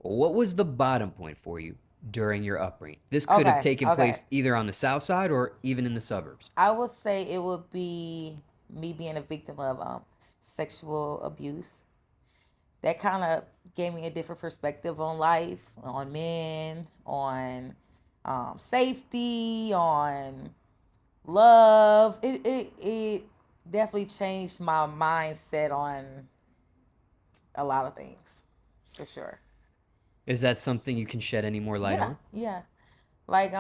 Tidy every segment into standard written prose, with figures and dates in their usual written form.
What was the bottom point for you during your upbringing? This could have Okay, taken okay. place either on the south side or even in the suburbs. I would say it would be me being a victim of sexual abuse. That kind of gave me a different perspective on life, on men, on safety, on love. It definitely changed my mindset on a lot of things, for sure. Is that something you can shed any more light Yeah, on? yeah. Like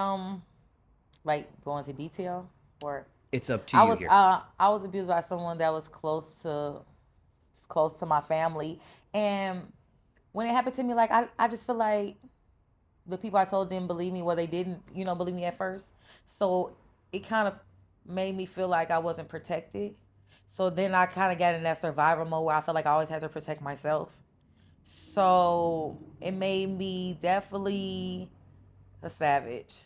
like go into detail, or It's up to you here. I was abused by someone that was close to my family, and when it happened to me, like I just feel like the people I told didn't believe me, well, they didn't, believe me at first. So it kind of made me feel like I wasn't protected. So then I kind of got in that survival mode where I felt like I always had to protect myself. So it made me definitely a savage.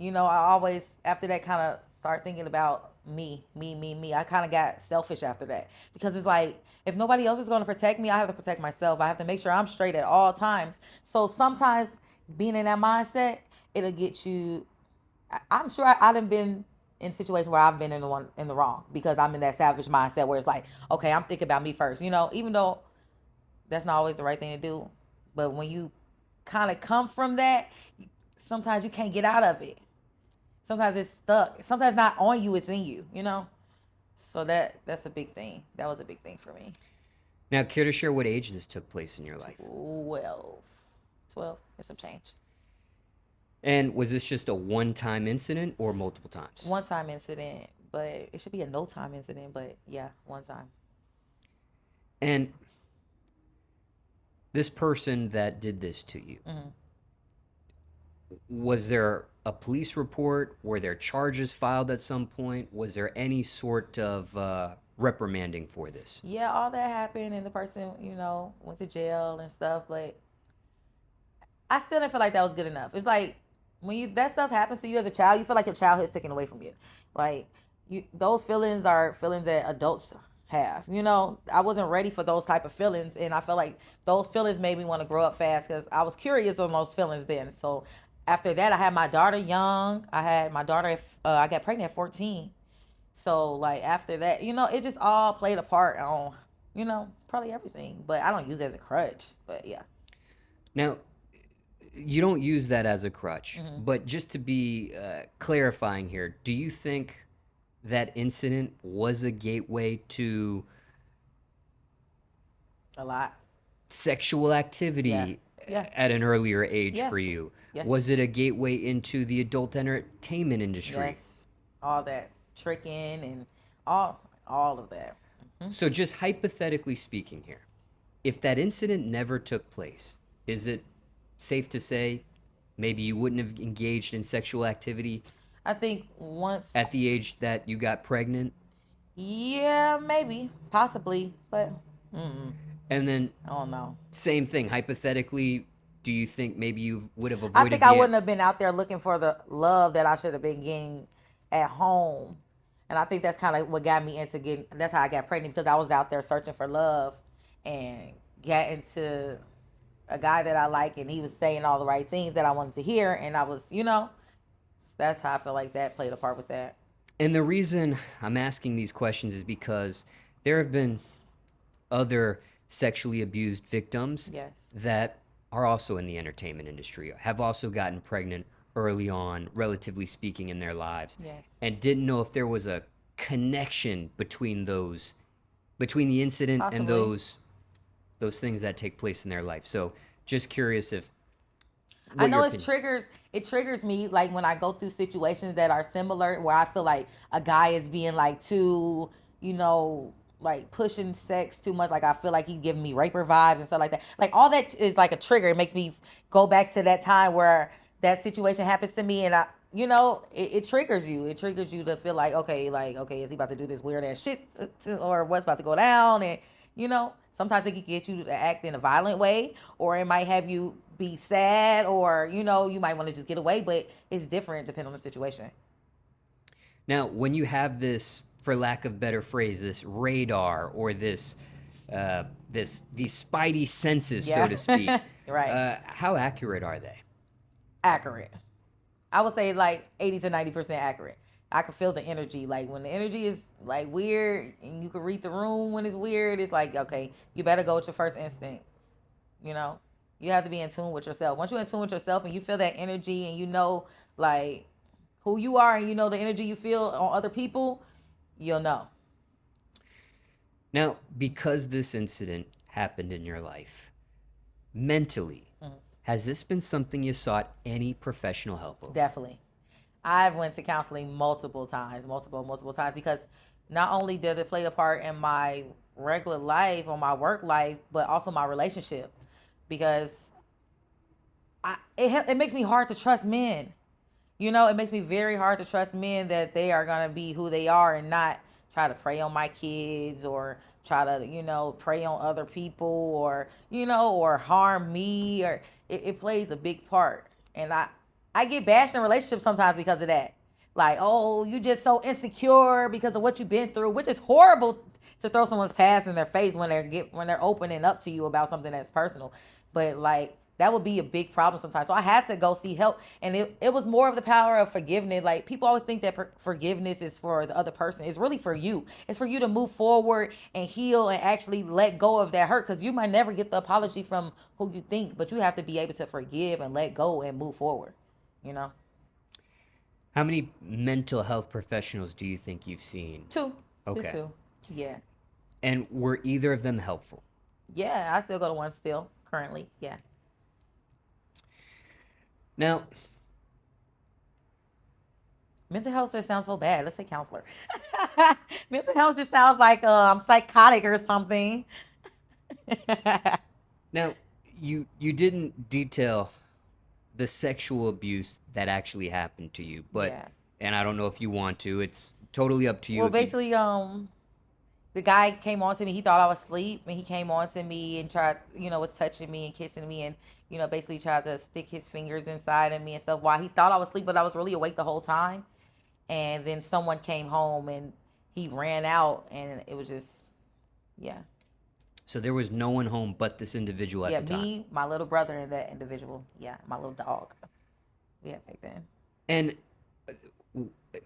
I always, after that, kind of start thinking about me, me, me, me. I kind of got selfish after that because it's like, if nobody else is going to protect me, I have to protect myself. I have to make sure I'm straight at all times. So sometimes being in that mindset, it'll get you. I'm sure I done been in situations where I've been in the wrong because I'm in that savage mindset where it's like, okay, I'm thinking about me first. Even though that's not always the right thing to do, but when you kind of come from that, sometimes you can't get out of it. Sometimes it's stuck. Sometimes it's not on you, it's in you. So that's a big thing. That was a big thing for me. Now, care to share what age this took place in your life? 12 and some change. And was this just a one-time incident or multiple times? One time incident, but it should be a no time incident, but yeah, one time. And this person that did this to you, was there a police report? Were there charges filed at some point? Was there any sort of reprimanding for this? Yeah, all that happened and the person, went to jail and stuff, but I still didn't feel like that was good enough. It's like when that stuff happens to you as a child, you feel like your childhood's taken away from you. Like those feelings are feelings that adults have. I wasn't ready for those type of feelings, and I felt like those feelings made me want to grow up fast because I was curious on those feelings then. So after that, I had my daughter young. I had my daughter. I got pregnant at 14. So like after that, it just all played a part on, probably everything. But I don't use it as a crutch. But yeah. Now, you don't use that as a crutch, but just to be clarifying here, do you think that incident was a gateway to A lot. sexual Yeah. activity Yeah. at an earlier age Yeah. for you? Yes. Was it a gateway into the adult entertainment industry? Yes. All that tricking and all of that. So, just hypothetically speaking here, if that incident never took place, is it safe to say maybe you wouldn't have engaged in sexual activity I think once, at the age that you got pregnant? yeah, maybe, possibly, but And then, I don't know. same thing, hypothetically, do you think maybe you would have I avoided think I the. wouldn't have been out there looking for the love that I should have been getting at home. And I think that's kind of what got me into getting, that's how I got pregnant because I was out there searching for love and got into a guy that I like and he was saying all the right things that I wanted to hear. And I was, that's how I feel like that played a part with that. And the reason I'm asking these questions is because there have been other sexually abused victims Yes. that are also in the entertainment industry, have also gotten pregnant early on, relatively speaking, in their lives, Yes. and didn't know if there was a connection between between the incident and Possibly. those things that take place in their life. So, just curious if I what your know opinion. it triggers me like when I go through situations that are similar where I feel like a guy is being like too, like pushing sex too much. Like I feel like he's giving me raper vibes and stuff like that. Like all that is like a trigger. It makes me go back to that time where that situation happens to me and it triggers you. It triggers you to feel like, okay, is he about to do this weird ass shit or what's about to go down? And sometimes it can get you to act in a violent way, or it might have you be sad, or you might want to just get away. But it's different depending on the situation. Now, when you have this, for lack of better phrase, this radar or these spidey senses, so Yeah. to speak, Right. How accurate are they? Accurate. I would say like 80 to 90% accurate. I can feel the energy. Like when the energy is like weird and you can read the room when it's weird, it's like, okay, you better go with your first instinct. You know, you have to be in tune with yourself. Once you're in tune with yourself and you feel that energy and you know like who you are and you know the energy you feel on other people, you'll know. Now, because this incident happened in your life, mentally, has this been something you sought any professional help over? Definitely. I've went to counseling multiple times, multiple times, because not only did it play a part in my regular life or my work life, but also my relationship, because it makes me hard to trust men. You know, it makes me very hard to trust men that they are gonna be who they are and not try to prey on my kids or try to, prey on other people or, or harm me or it plays a big part. And I get bashed in relationships sometimes because of that. Like, oh, you just so insecure because of what you've been through, which is horrible to throw someone's past in their face when they're opening up to you about something that's personal. But like that would be a big problem sometimes. So I had to go see help, and it was more of the power of forgiveness. Like people always think that forgiveness is for the other person. It's really for you. It's for you to move forward and heal and actually let go of that hurt, because you might never get the apology from who you think, but you have to be able to forgive and let go and move forward. You know. How many mental health professionals do you think you've seen? Two. Okay. Just two. Yeah. And were either of them helpful? Yeah, I still go to one still currently. Yeah. Now, mental health just sounds so bad. Let's say counselor. Mental health just sounds like I'm psychotic or something. now you didn't detail the sexual abuse that actually happened to you, but Yeah. and I don't know if you want to. It's totally up to you. Well, if you- basically, the guy came on to me. He thought I was asleep, and he came on to me and tried, was touching me and kissing me, and basically tried to stick his fingers inside of me and stuff while he thought I was asleep, but I was really awake the whole time. And then someone came home and he ran out, and it was just, yeah. So there was no one home but this individual at the time. Me, my little brother, and that individual. Yeah, my little dog. Yeah, back then. And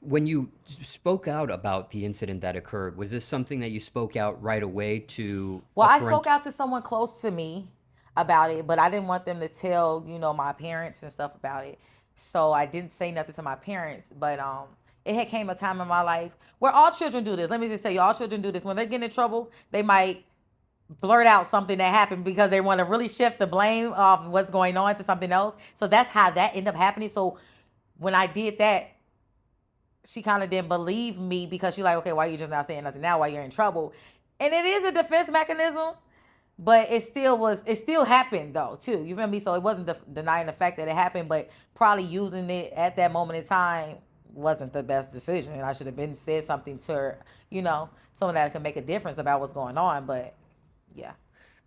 when you spoke out about the incident that occurred, was this something that you spoke out right away to? Well, I spoke out to someone close to me about it, but I didn't want them to tell, my parents and stuff about it. So I didn't say nothing to my parents, but it had came a time in my life where all children do this. Let me just say, all children do this. When they get in trouble, they might blurt out something that happened because they want to really shift the blame of what's going on to something else. So that's how that ended up happening. So when I did that, she kind of didn't believe me because she's like, okay, why are you just not saying nothing now while you're in trouble? And it is a defense mechanism, but it still happened though too. You feel me? So it wasn't denying the fact that it happened, but probably using it at that moment in time wasn't the best decision. And I should have been said something to her, someone that could make a difference about what's going on. But yeah.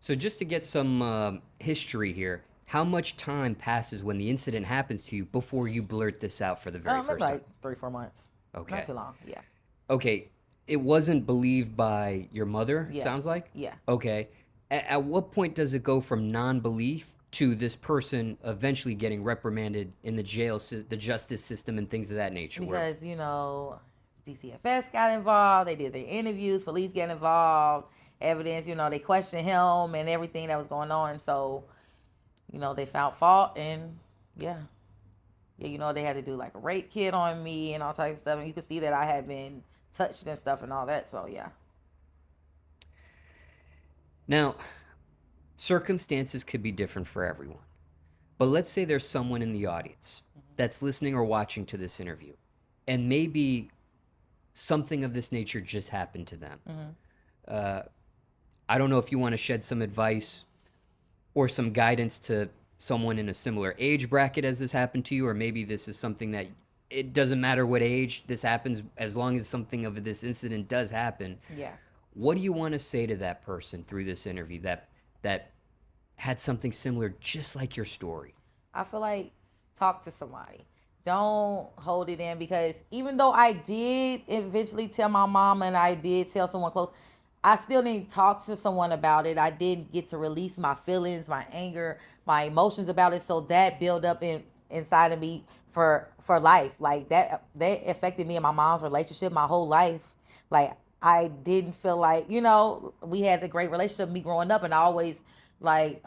So just to get some history here, how much time passes when the incident happens to you before you blurt this out for the very first time? Like 3-4 months. Okay. Not too long. Yeah. Okay. It wasn't believed by your mother, Yeah. sounds like? Yeah. Okay. At what point does it go from non-belief to this person eventually getting reprimanded in the jail, the justice system, and things of that nature? Because, DCFS got involved. They did their interviews. Police got involved. Evidence, they questioned him and everything that was going on. So, they found fault, and yeah, they had to do like a rape kit on me and all types of stuff. And you could see that I had been touched and stuff and all that. So yeah. Now, circumstances could be different for everyone. But let's say there's someone in the audience that's listening or watching to this interview, and maybe something of this nature just happened to them. I don't know if you want to shed some advice or some guidance to someone in a similar age bracket as this happened to you, or maybe this is something that it doesn't matter what age this happens, as long as something of this incident does happen. Yeah. What do you want to say to that person through this interview that had something similar, just like your story? I feel like talk to somebody. Don't hold it in, because even though I did eventually tell my mom and I did tell someone close, I still didn't talk to someone about it. I didn't get to release my feelings, my anger, my emotions about it. So that built up inside of me for life. Like that affected me and my mom's relationship my whole life. Like I didn't feel like, we had a great relationship me growing up, and I always like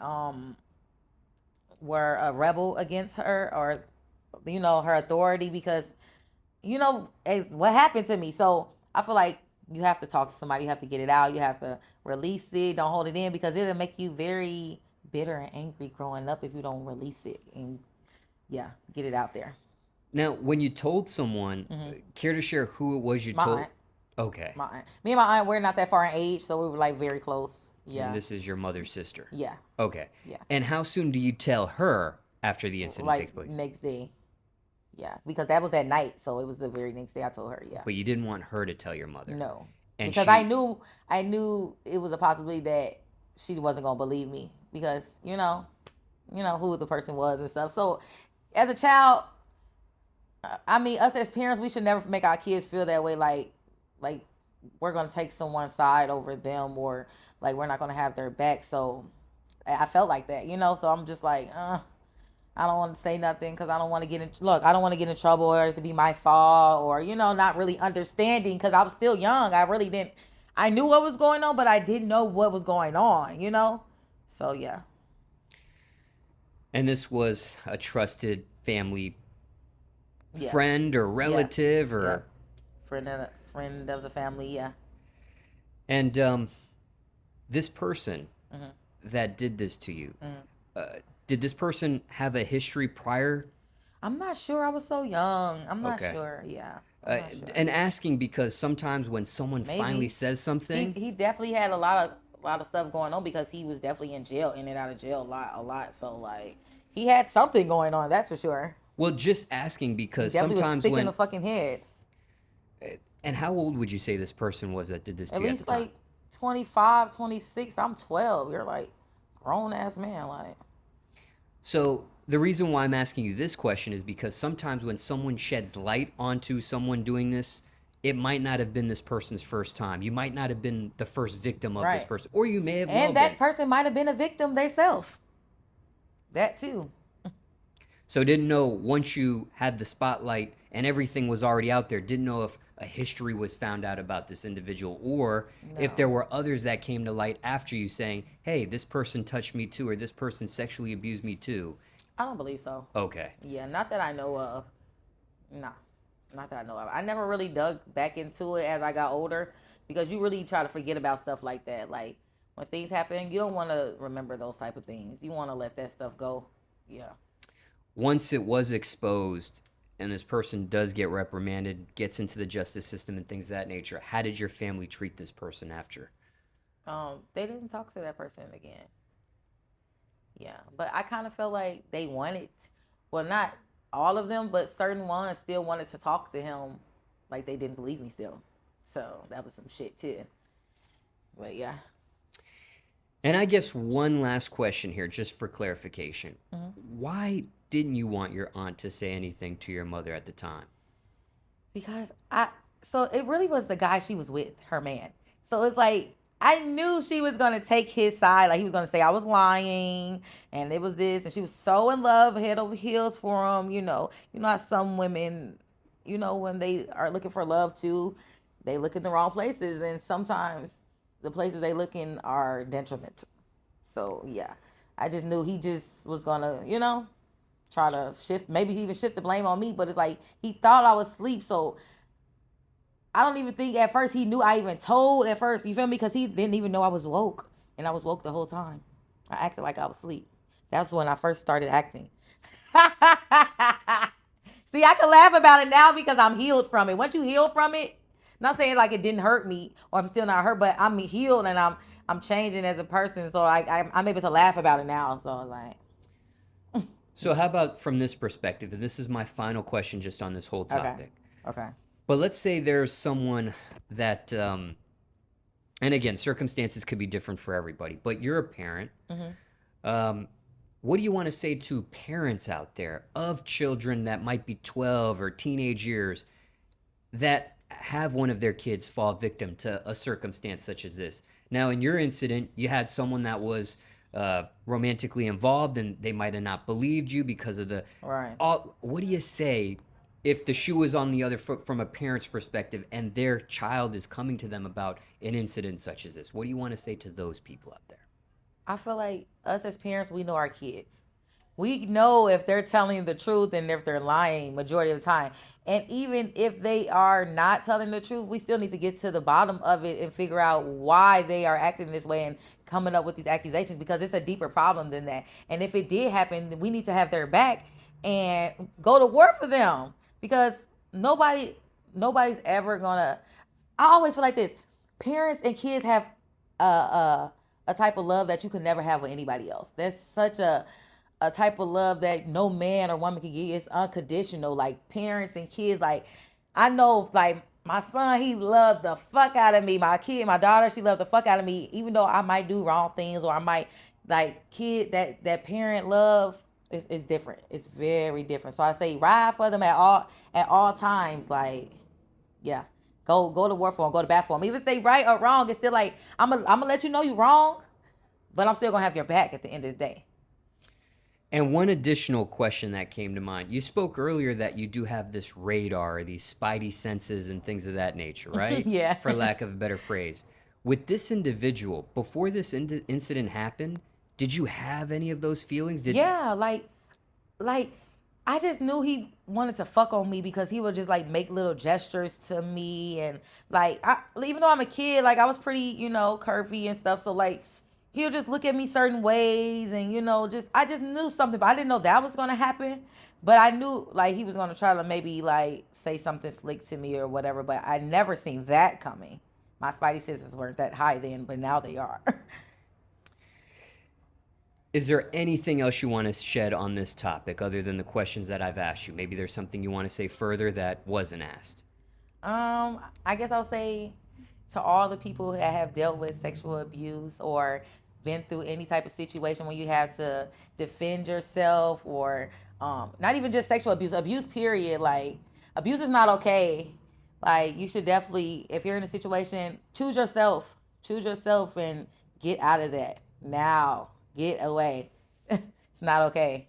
were a rebel against her, or her authority, because what happened to me. So I feel like you have to talk to somebody. You have to get it out. You have to release it. Don't hold it in, because it'll make you very bitter and angry growing up if you don't release it and get it out there. Now, when you told someone, care to share who it was you My told? aunt, Okay. my aunt, me and my aunt, we're not that far in age, so we were like very close. Yeah, And this is your mother's sister. yeah, Okay. yeah. And how soon do you tell her after the incident takes Like place? next day. Yeah, because that was at night, so it was the very next day I told her. Yeah. But you didn't want her to tell your mother. No, And because she, I knew it was a possibility that she wasn't gonna believe me, because who the person was and stuff. So as a child, I mean, us as parents, we should never make our kids feel that way. Like we're gonna take someone's side over them, or like we're not gonna have their back. So I felt like that, So I'm just like, I don't want to say nothing, because I don't want to I don't want to get in trouble, or it to be my fault, or not really understanding, because I was still young. I knew what was going on, but I didn't know what was going on. So yeah. and this was a trusted family Yeah. friend or relative Yeah. or Friend of the family, yeah. and this person Mm-hmm. that did this to you, did this person have a history prior? I'm not sure. I was so young. I'm not Okay. sure. Yeah. I'm not sure. And asking because sometimes when someone finally Maybe. says something, He definitely had a lot of stuff going on, because he was definitely in jail, in and out of jail a lot. So like he had something going on, that's for sure. well, just asking He because definitely was sometimes sick in when, the fucking head. and how old would you say this person was that did this to At you at the least time? like 25, 26. I'm 12. You're like grown ass man. Like, So the reason why I'm asking you this question is because sometimes when someone sheds light onto someone doing this, it might not have been this person's first time. You might not have been the first victim of this right. person, or you may have And loved that them. person might have been a victim themselves. That too. So didn't know once you had the spotlight and everything was already out there, didn't know if a history was found out about this individual, or if there No. were others that came to light after you saying, hey, this person touched me too, or this person sexually abused me too. I don't believe so. Okay. Yeah, not that I know of. Nah, not that I know of. I never really dug back into it as I got older, because you really try to forget about stuff like that. Like when things happen, you don't want to remember those type of things. You want to let that stuff go. Yeah. Once it was exposed and this person does get reprimanded, gets into the justice system and things of that nature, how did your family treat this person after? They didn't talk to that person again. Yeah, but I kind of felt like they wanted, well, not all of them, but certain ones still wanted to talk to him, like they didn't believe me still. So that was some shit too. But yeah. And I guess one last question here, just for clarification. Why didn't you want your aunt to say anything to your mother at the time? Because so it really was the guy she was with, her man. So it's like, I knew she was going to take his side. Like he was going to say I was lying and it was this. And she was so in love, head over heels for him. How some women, when they are looking for love too, they look in the wrong places. And sometimes the places they look in are detrimental. So yeah, I just knew he just was going to, try to shift, maybe he even shift the blame on me. But it's like he thought I was asleep. So I don't even think at first he knew I even told at first. You feel me? Because he didn't even know I was woke. And I was woke the whole time. I acted like I was asleep. That's when I first started acting. See, I can laugh about it now because I'm healed from it. Once you heal from it, not saying like it didn't hurt me or I'm still not hurt, but I'm healed and I'm changing as a person. So I'm able to laugh about it now. So like. So how about from this perspective, and this is my final question just on this whole topic. Okay. But let's say there's someone that, and again, circumstances could be different for everybody, but you're a parent. What do you want to say to parents out there of children that might be 12 or teenage years that have one of their kids fall victim to a circumstance such as this. Now, in your incident, you had someone that was romantically involved, and they might have not believed you because of the. Right. What do you say if the shoe is on the other foot from a parent's perspective, and their child is coming to them about an incident such as this? What do you want to say to those people out there? I feel like us as parents, we know our kids. We know if they're telling the truth and if they're lying majority of the time. And even if they are not telling the truth, we still need to get to the bottom of it and figure out why they are acting this way and coming up with these accusations, because it's a deeper problem than that. And if it did happen, we need to have their back and go to war for them, because nobody's ever gonna. I always feel like this: parents and kids have a type of love that you could never have with anybody else. That's such a type of love that no man or woman can give. It's unconditional. Like parents and kids, like I know, like my son, he loved the fuck out of me. My kid, my daughter, she loved the fuck out of me, even though I might do wrong things or I might like kid that parent love is different. It's very different. So I say ride for them at all times. Like, yeah. Go to war for them, go to bat for them. Even if they right or wrong, it's still like I'm gonna let you know you wrong, but I'm still gonna have your back at the end of the day. And one additional question that came to mind. You spoke earlier that you do have this radar, these spidey senses and things of that nature, right? Yeah. For lack of a better phrase. With this individual, before this incident happened, did you have any of those feelings? Yeah, like I just knew he wanted to fuck on me because he would just like make little gestures to me, and like even though I'm a kid, like I was pretty, curvy and stuff, so like he'll just look at me certain ways, and just I just knew something, but I didn't know that was gonna happen. But I knew like he was gonna try to maybe like say something slick to me or whatever, but I never seen that coming. My spidey senses weren't that high then, but now they are. Is there anything else you want to shed on this topic other than the questions that I've asked you? Maybe there's something you want to say further that wasn't asked. I guess I'll say to all the people that have dealt with sexual abuse or been through any type of situation when you have to defend yourself, or not even just sexual abuse period, like abuse is not okay. Like you should definitely, if you're in a situation, choose yourself and get out of that now. Get away. It's not okay.